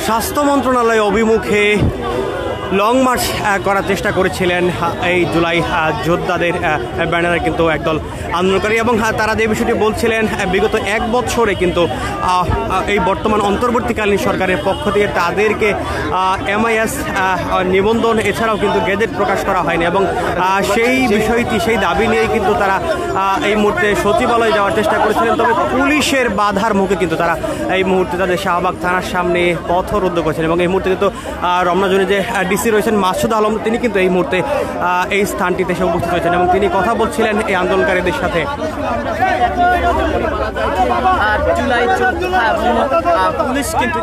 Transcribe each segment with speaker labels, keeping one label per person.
Speaker 1: স্বাস্থ্য মন্ত্রণালয় অভিমুখে লং মার্চ করার চেষ্টা করেছিলেন এই জুলাই যোদ্ধাদের ব্যানারে কিন্তু একদল আন্দোলনকারী, এবং তারা যে বিষয়টি বলছিলেন বিগত এক বছরে কিন্তু এই বর্তমান অন্তর্বর্তীকালীন সরকারের পক্ষ থেকে তাদেরকে MIS নিবন্ধন এছাড়াও কিন্তু গেজেট প্রকাশ করা হয়নি, এবং সেই বিষয়টি সেই দাবি নিয়েই কিন্তু তারা এই মুহূর্তে সচিবালয়ে যাওয়ার চেষ্টা করেছিলেন। তবে পুলিশের বাধার মুখে কিন্তু তারা এই মুহূর্তে তাদের শাহবাগ থানার সামনে পথরোধ করেছেন, এবং এই মুহূর্তে কিন্তু রমনা জোনে যে ডিসি রয়েছেন মাসুদ আলম, তিনি কিন্তু এই মুহূর্তে এই স্থানটিতে এসে উপস্থিত হয়েছেন এবং তিনি কথা বলছিলেন এই আন্দোলনকারীদের সাথে।
Speaker 2: পুলিশ কিন্তু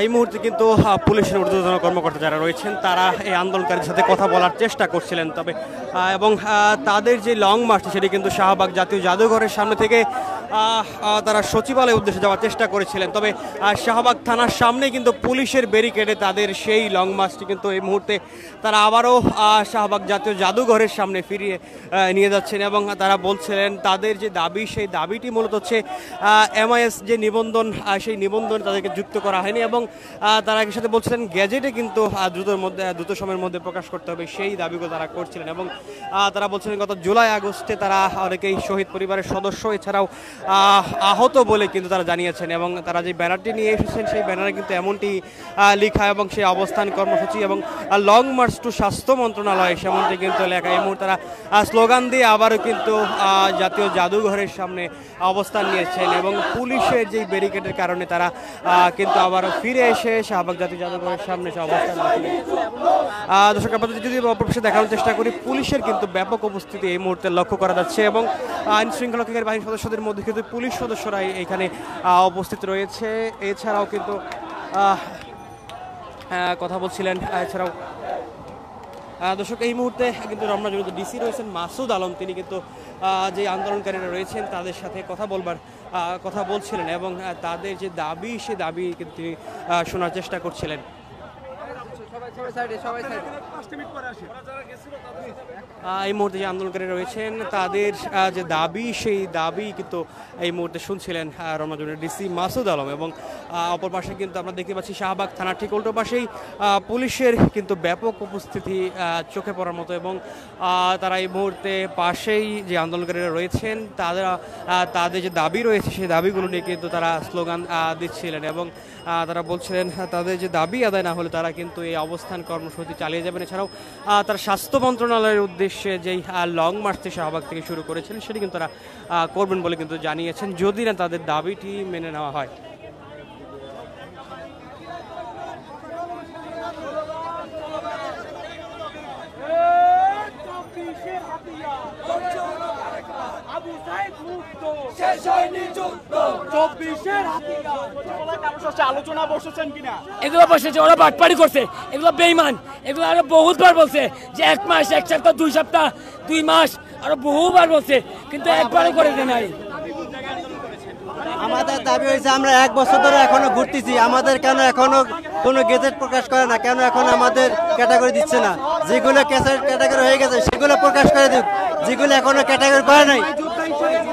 Speaker 1: এই মুহূর্তে কিন্তু পুলিশের ঊর্ধ্বতন কর্মকর্তা যারা রয়েছেন তারা এই আন্দোলনকারীদের সাথে কথা বলার চেষ্টা করছিলেন, তবে এবং তাদের যে লং মার্চ সেটি কিন্তু শাহবাগ জাতীয় জাদুঘরের সামনে থেকে তারা সচিবালয়ের উদ্দেশ্যে যাওয়ার চেষ্টা করেছিলেন। তবে শাহবাগ থানার সামনে কিন্তু পুলিশের ব্যারিকেডে তাদের সেই লং মার্চটি কিন্তু এই মুহূর্তে তারা আবারও শাহবাগ জাতীয় জাদুঘরের সামনে ফিরিয়ে নিয়ে যাচ্ছেন, এবং তারা বলছিলেন তাদের যে দাবি সেই দাবিটি মূলত হচ্ছে MIS যে নিবন্ধন সেই নিবন্ধন তাদেরকে যুক্ত করা হয়নি, এবং তারা এর সাথে বলছিলেন গ্যাজেটে কিন্তু দ্রুত সময়ের মধ্যে প্রকাশ করতে হবে সেই দাবিগুলো তারা করছিলেন, এবং তারা বলছিলেন গত জুলাই আগস্টে তারা অনেকেই শহীদ পরিবারের সদস্য এছাড়াও আহত বলে কিন্তু তারা জানিয়েছেন, এবং তারা যে ব্যানারটি নিয়ে এসেছেন সেই ব্যানারে কিন্তু এমনটি লেখা এবং সেই অবস্থান কর্মসূচি এবং লং মার্চ টু স্বাস্থ্য মন্ত্রণালয় সেমনটি কিন্তু লেখা। এই মুহূর্তে তারা স্লোগান দিয়ে আবারও কিন্তু জাতীয় জাদুঘরের সামনে অবস্থান নিয়েছেন, এবং পুলিশের যেই ব্যারিকেডের কারণে তারা কিন্তু আবারও ফিরে এসে শাহবাগ জাতীয় জাদুঘরের সামনে এসে অবস্থান নিয়েছেন। দর্শক আপনাদের যদি অপরপাশে দেখানোর চেষ্টা করি, পুলিশের কিন্তু ব্যাপক উপস্থিতি এই মুহূর্তে লক্ষ্য করা যাচ্ছে, এবং আইন শৃঙ্খলা বাহিনীর সদস্যদের মধ্যে কিন্তু পুলিশ সদস্যরাই এখানে উপস্থিত রয়েছে। এছাড়াও কিন্তু কথা বলছিলেন, এছাড়াও দর্শক এই মুহূর্তে কিন্তু রমনা জোনে ডিসি রয়েছেন মাসুদ আলম, তিনি কিন্তু যে আন্দোলনকারীরা রয়েছেন তাদের সাথে কথা বলছিলেন, এবং তাদের যে দাবি সে দাবি কিন্তু তিনি শোনার চেষ্টা করছিলেন। এই মুহূর্তে যে আন্দোলনকারীরা রয়েছেন তাদের যে দাবি সেই দাবি কিন্তু এই মুহূর্তে শুনছিলেন রমনা জোনের ডিসি মাসুদ আলম, এবং অপর পাশে কিন্তু আমরা দেখতে পাচ্ছি শাহবাগ থানার ঠিক উল্টো পাশেই পুলিশের কিন্তু ব্যাপক উপস্থিতি চোখে পড়ার মতো, এবং তারা এই মুহূর্তে পাশেই যে আন্দোলনকারীরা রয়েছেন তাদের যে দাবি রয়েছে সেই দাবিগুলো নিয়ে কিন্তু তারা স্লোগান দিচ্ছিলেন, এবং তারা বলছিলেন তাদের যে দাবি আদায় না হলে তারা কিন্তু এই অবস্থান কর্মসূচি চালিয়ে যাবেন। এছাড়াও তারা স্বাস্থ্য মন্ত্রণালয়ের উদ্দেশ্যে যেই লং মার্চটি শাহবাগ থেকে শুরু করেছিলেন সেটি কিন্তু তারা করবেন বলে কিন্তু জানিয়েছেন, যদি না তাদের দাবিটি মেনে নেওয়া হয়।
Speaker 3: এগুলো বসেছে, ওরা বাটপাড়ি করছে, এগুলো বেইমান, এগুলো আরো বহুবার বলছে যে 1 মাস 1 সপ্তাহ 2 সপ্তাহ 2 মাস আরো বহুবার বলছে, কিন্তু একবারও করে দেয় নাই।
Speaker 4: আমাদের দাবি হয়েছে আমরা 1 বছর ধরে এখনো ঘুরতেছি, আমাদের কেন এখনো কোনো গেজেট প্রকাশ করে না, কেন এখন আমাদের ক্যাটাগরি দিচ্ছে না, যেগুলো ক্যাটাগরি হয়ে গেছে সেগুলো প্রকাশ করে দিক, যেগুলো এখনো ক্যাটাগরি করে নাই।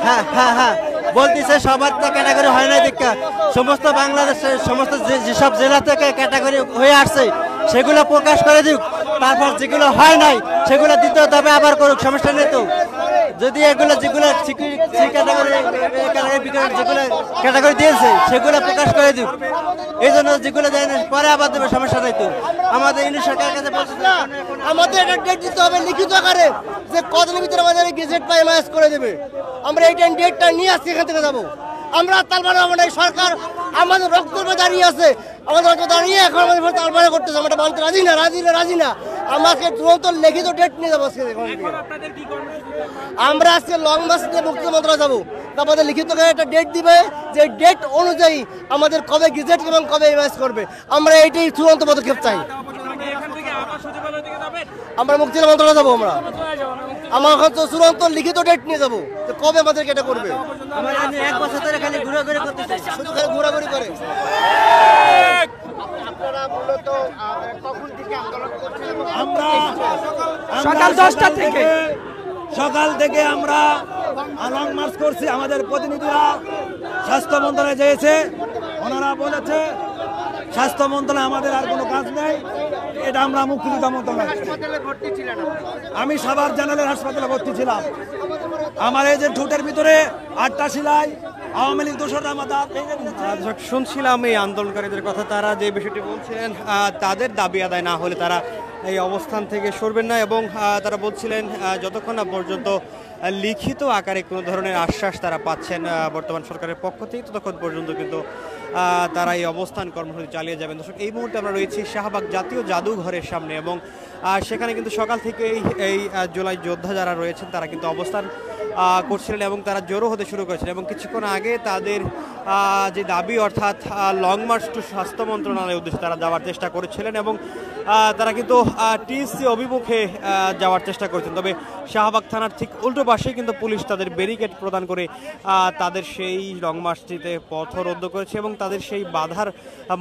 Speaker 4: হ্যাঁ হ্যাঁ হ্যাঁ বলতেছে সবার তো ক্যাটাগরি হয় নাই, দেখা সমস্ত বাংলাদেশের সমস্ত যেসব জেলা থেকে ক্যাটাগরি হয়ে আসছে সেগুলো প্রকাশ করে দিক, তারপর যেগুলো হয় নাই সেগুলো দিতে তবে আবার করুক, সমস্যা নেই তো। যদি এগুলো যেগুলো যেগুলো ক্যাটাগরি দিয়েছে সেগুলো প্রকাশ করে দিক। এই জন্য যেগুলো দেয় না পরে আবার দেবে, সমস্যা নাই তো। আমাদের ইউনিট সরকারের কাছে
Speaker 5: আমাদের একটা ডেট দিতে হবে লিখিত আকারে, যে কতদিনের ভিতরে আমাদের গেজেট বা এমআইএস করে দেবে। আমরা এই ডেটটা নিয়ে আসছি, এখান থেকে যাবো। আমরা তালবাড়া আমাদের সরকার আমাদের রক্তবে দাঁড়িয়ে আছে, আমাদের রক্ত দাঁড়িয়ে এখন আমাদের তালবাড়া করতেছে। আমরা মানতে রাজি না। আমাকে তুরন্ত লিখিত ডেট নিয়ে যাবো। আমরা আজকে লং মার্চ দিয়ে মুক্তি মন্ত্রণালয় যাবো, তারপরে লিখিত একটা ডেট দিবে, যে ডেট অনুযায়ী আমাদের কবে গেজেট এবং কবে এমআইএস করবে। আমরা এইটাই চূড়ান্ত পদক্ষেপ চাই। আমরা মুক্তি মন্ত্রণালয় যাবো। আমার এখন তো চূড়ান্ত লিখিত ডেট নিয়ে যাবো, কবে আমাদেরকে এটা করবে।
Speaker 4: এক বছর ধরে খালি ঘোরাঘুরি করতেছে,
Speaker 5: শুধু খালি ঘোরাঘুরি করে।
Speaker 2: আমরা
Speaker 3: সকাল 10টা থেকে
Speaker 2: আমরা লং মার্চ করছি। আমাদের প্রতিনিধিরা স্বাস্থ্য মন্ত্রণালয়ে যেয়েছে, ওনারা বলেছে স্বাস্থ্য মন্ত্রণালয় আমাদের আর কোনো কাজ নেই, এটা আমরা মুক্তিযোদ্ধা মন্ত্রণালয়। আমি সাভার জেনারেল হাসপাতালে ভর্তি ছিলাম। আমার এই যে ঠোঁটের ভিতরে 8টা সেলাই, আওয়ামী লীগ দোষররা আমার দাঁত ভেঙে দিয়েছে।
Speaker 1: শুনছিলাম এই আন্দোলনকারীদের কথা, তারা যে বিষয়টি বলছিলেন তাদের দাবি আদায় না হলে তারা এই অবস্থান থেকে সরবেন না, এবং তারা বলছিলেন যতক্ষণ না পর্যন্ত লিখিত আকারে কোনো ধরনের আশ্বাস তারা পাচ্ছেন বর্তমান সরকারের পক্ষ থেকে, ততক্ষণ পর্যন্ত কিন্তু তারা এই অবস্থান কর্মসূচি চালিয়ে যাবেন। দর্শক, এই মুহূর্তে আমরা রয়েছি শাহবাগ জাতীয় জাদুঘরের সামনে, এবং সেখানে কিন্তু সকাল থেকেই এই জুলাই যোদ্ধা যারা রয়েছেন তারা কিন্তু অবস্থান করছিলেন এবং তারা জড়ো হতে শুরু করেছিলেন। এবং কিছুক্ষণ আগে তাদের যে দাবি, অর্থাৎ লং মার্চ টু স্বাস্থ্য মন্ত্রণালয়ের উদ্দেশ্যে তারা যাওয়ার চেষ্টা করেছিলেন, এবং তারা কিন্তু টিএসসি অভিমুখে যাওয়ার চেষ্টা করেছেন। তবে শাহবাগ থানার ঠিক উল্টো পাশে কিন্তু পুলিশ তাদের ব্যারিকেড প্রদান করে তাদের সেই লং মার্চটিতে পথরোধ করেছে, এবং তাদের সেই বাধার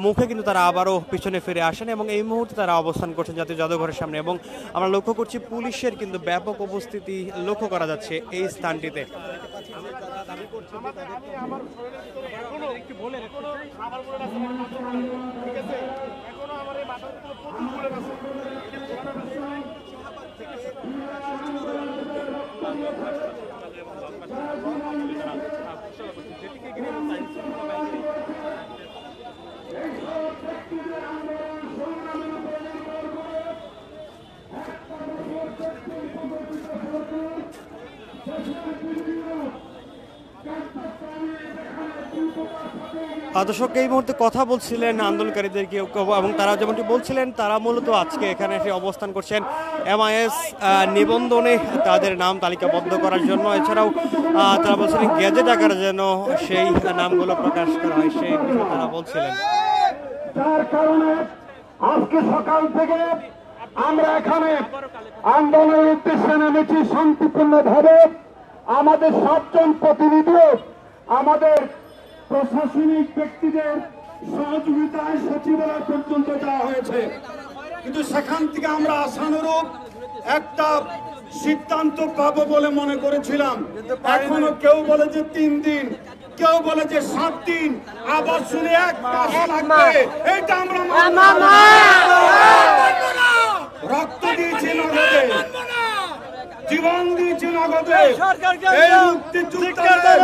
Speaker 1: মুখে কিন্তু তারা আবারও পিছনে ফিরে আসেন, এবং এই মুহূর্তে তারা অবস্থান করছেন জাতীয় জাদুঘরের সামনে। এবং আমরা লক্ষ্য করছি পুলিশের কিন্তু ব্যাপক উপস্থিতি লক্ষ্য করা যাচ্ছে এই স্থানটিতে। দর্শক, এই মুহূর্তে কথা বলছিলেন আন্দোলনকারীদের কেউ, এবং তারা যেমনটি বলছিলেন তারা মূলত আজকে এখানে এসে অবস্থান করছেন এমআইএস নিবন্ধনে তাদের নাম তালিকাবদ্ধ করার জন্য। এছাড়াও তারা বলছিলেন গেজেট আকারে যেন সেই নামগুলো প্রকাশ করা হয়, সেই বিষয়ে তারা বলছিলেন।
Speaker 6: যার কারণে আজকে সকাল থেকে আমরা এখানে আন্দোলনের উদ্দেশ্যে নেমেছি শান্তিপূর্ণভাবে। আমাদের 7 জন প্রতিনিধি আমাদের প্রশাসনিক ব্যক্তিদের সহযোগিতায় সচিবালয় পর্যন্ত যাওয়া হয়েছে, কিন্তু সেখান থেকে আমরা আশানুরূপ একটা সিদ্ধান্ত পাবো বলে মনে করেছিলাম। এখনো কেউ বলে যে 3 দিন, কেউ বলে যে 7 দিন, আবার শুনে 1 মাস লাগবে। এটা আমরা রক্ত দিয়েছি নগদে, জীবন দিয়েছি নগদে। এই মুক্তিযুদ্ধের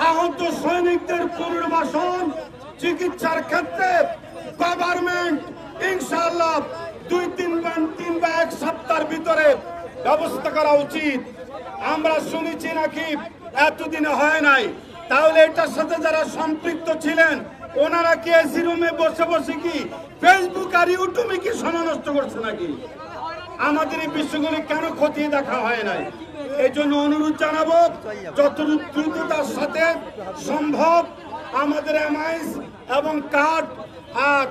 Speaker 6: আহত সৈনিকদের পুনর্বাসন চিকিৎসার ক্ষেত্রে গভর্নমেন্ট ইনশাআল্লাহ 2-3 বা 1 সপ্তাহের ভিতরে ব্যবস্থা করা উচিত। আমরা শুনেছি নাকি এতদিনে হয় নাই, তাহলে এটার সাথে যারা সম্পৃক্ত ছিলেন ওনারা কি এসি রুমে বসে বসে কি ফেসবুক আর ইউটিউবে কি সময় নষ্ট করছে নাকি? আমাদের এই বিষয়গুলি কেন খতিয়ে দেখা হয় নাই? এই জন্য অনুরোধ জানাবো যত দ্রুততার সাথে সম্ভব আমাদের এমআইএস এবং কার্ড আর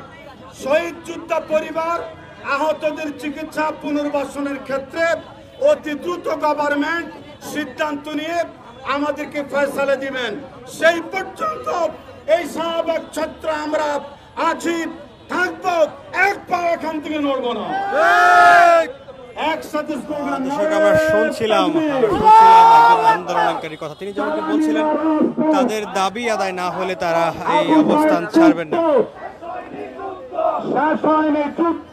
Speaker 6: শহীদ যোদ্ধা পরিবার আহতদের চিকিৎসা পুনর্বাসনের ক্ষেত্রে অতি দ্রুত গভর্নমেন্ট সিদ্ধান্ত নিয়ে আমাদেরকে ফয়সালা দিবেন। সেই পর্যন্ত এই শাহবাগ ছাত্র আমরা আছি, থাকবো, এক পা এখান থেকে নড়বো না। একসাথে
Speaker 1: আমরা শুনছিলাম আন্দোলনকারীর কথা। তিনি যেমনটি বলছিলেন তাদের দাবি আদায় না হলে তারা এই অবস্থান ছাড়বেন না।
Speaker 6: শেষ হয়নি যুদ্ধ,